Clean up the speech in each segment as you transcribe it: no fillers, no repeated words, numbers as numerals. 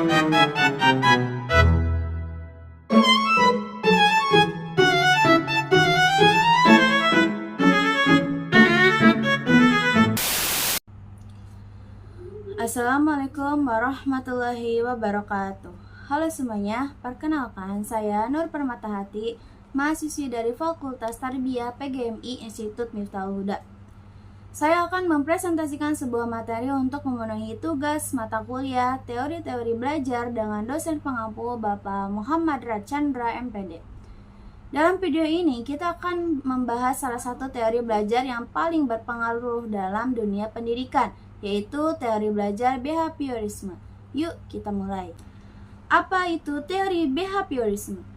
Assalamualaikum warahmatullahi wabarakatuh. Halo semuanya, perkenalkan saya Nur Permatahati, mahasiswi dari Fakultas Tarbiyah PGMI Institut Miftahul Huda. Saya akan mempresentasikan sebuah materi untuk memenuhi tugas mata kuliah teori-teori belajar dengan dosen pengampu Bapak Muhammad Rachandra MPD. Dalam video ini kita akan membahas salah satu teori belajar yang paling berpengaruh dalam dunia pendidikan, yaitu teori belajar behaviorisme. Yuk kita mulai. Apa itu teori behaviorisme?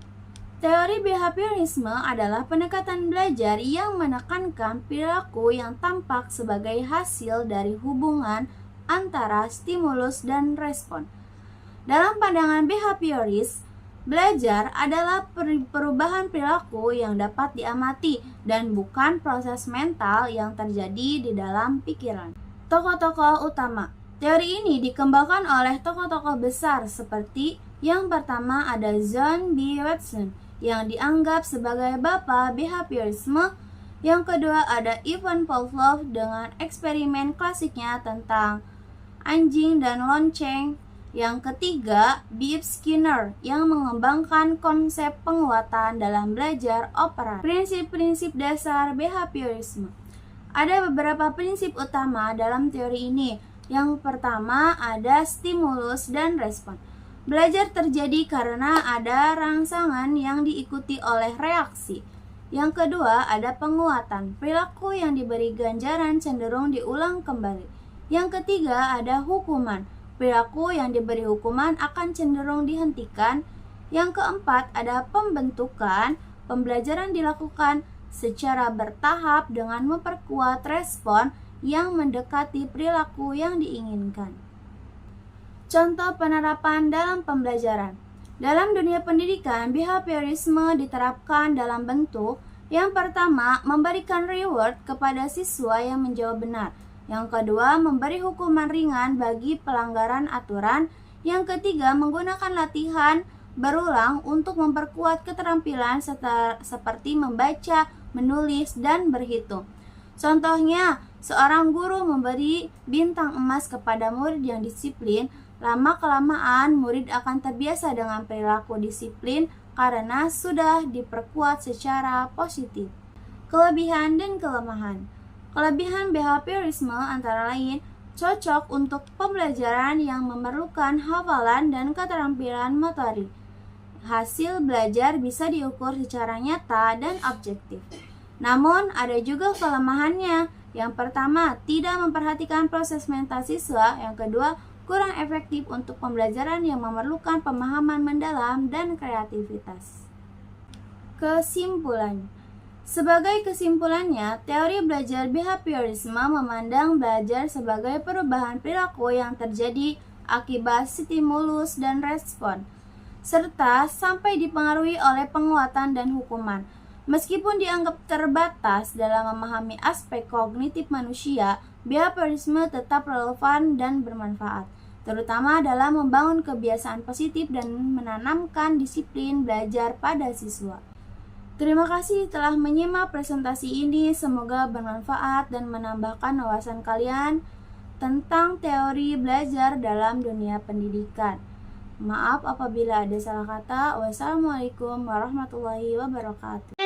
Teori behaviorisme adalah pendekatan belajar yang menekankan perilaku yang tampak sebagai hasil dari hubungan antara stimulus dan respon. Dalam pandangan behavioris, belajar adalah perubahan perilaku yang dapat diamati dan bukan proses mental yang terjadi di dalam pikiran. Tokoh-tokoh utama teori ini dikembangkan oleh tokoh-tokoh besar seperti yang pertama ada John B. Watson yang dianggap sebagai bapak behaviorisme. Yang kedua ada Ivan Pavlov dengan eksperimen klasiknya tentang anjing dan lonceng. Yang ketiga, B.F. Skinner yang mengembangkan konsep penguatan dalam belajar operasi. Prinsip-prinsip dasar behaviorisme. Ada beberapa prinsip utama dalam teori ini. Yang pertama ada stimulus dan respon. Belajar terjadi karena ada rangsangan yang diikuti oleh reaksi. Yang kedua ada penguatan. Perilaku yang diberi ganjaran cenderung diulang kembali. Yang ketiga ada hukuman. Perilaku yang diberi hukuman akan cenderung dihentikan. Yang keempat ada pembentukan. Pembelajaran dilakukan secara bertahap dengan memperkuat respon yang mendekati perilaku yang diinginkan. Contoh penerapan dalam pembelajaran. Dalam dunia pendidikan, behaviorisme diterapkan dalam bentuk yang pertama, memberikan reward kepada siswa yang menjawab benar. Yang kedua, memberi hukuman ringan bagi pelanggaran aturan. Yang ketiga, menggunakan latihan berulang untuk memperkuat keterampilan seperti membaca, menulis, dan berhitung. Contohnya, seorang guru memberi bintang emas kepada murid yang disiplin. Lama-kelamaan, murid akan terbiasa dengan perilaku disiplin karena sudah diperkuat secara positif. Kelebihan dan kelemahan. Kelebihan behaviorisme antara lain cocok untuk pembelajaran yang memerlukan hafalan dan keterampilan motorik. Hasil belajar bisa diukur secara nyata dan objektif. Namun ada juga kelemahannya. Yang pertama, tidak memperhatikan proses mental siswa. Yang kedua, kurang efektif untuk pembelajaran yang memerlukan pemahaman mendalam dan kreativitas. Kesimpulan. Sebagai kesimpulannya, teori belajar behaviorisme memandang belajar sebagai perubahan perilaku yang terjadi akibat stimulus dan respon, serta sampai dipengaruhi oleh penguatan dan hukuman. Meskipun dianggap terbatas dalam memahami aspek kognitif manusia, behaviorisme tetap relevan dan bermanfaat, terutama dalam membangun kebiasaan positif dan menanamkan disiplin belajar pada siswa. Terima kasih telah menyimak presentasi ini, semoga bermanfaat dan menambahkan wawasan kalian tentang teori belajar dalam dunia pendidikan. Maaf apabila ada salah kata. Wassalamualaikum warahmatullahi wabarakatuh.